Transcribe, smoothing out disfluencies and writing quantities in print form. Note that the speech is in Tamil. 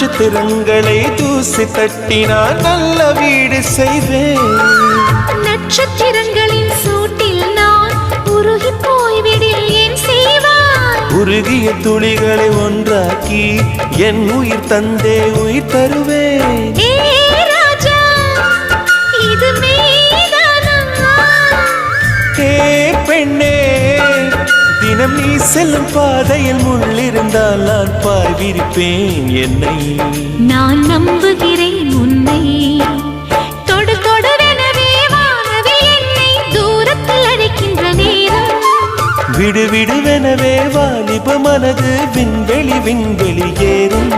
நட்சத்திரங்களை தூசி தட்டினால் நல்ல வீடு செய்வேன். நட்சத்திரங்களின் சூட்டில் நான் உருகி போய்விடில் ஏன் செய்வாய்? உருகிய துளிகளை ஒன்றாக்கி என் உயிர் தந்தே உயிர் தருவேன். பெண்ணே, தினம் நீ செல்லும் பாதையில் முள்ளிருந்தால் நான் பாய் விரிப்பேன். என்னை நான் நம்புகிறேன் உன்னை. தொடு தொடுவெனவே வானவில் என்னை தூரத்தில் அழைக்கின்ற நேரம். விடு விடுவெனவே வாலிப மனது விண்வெளி விண்வெளி ஏறும்.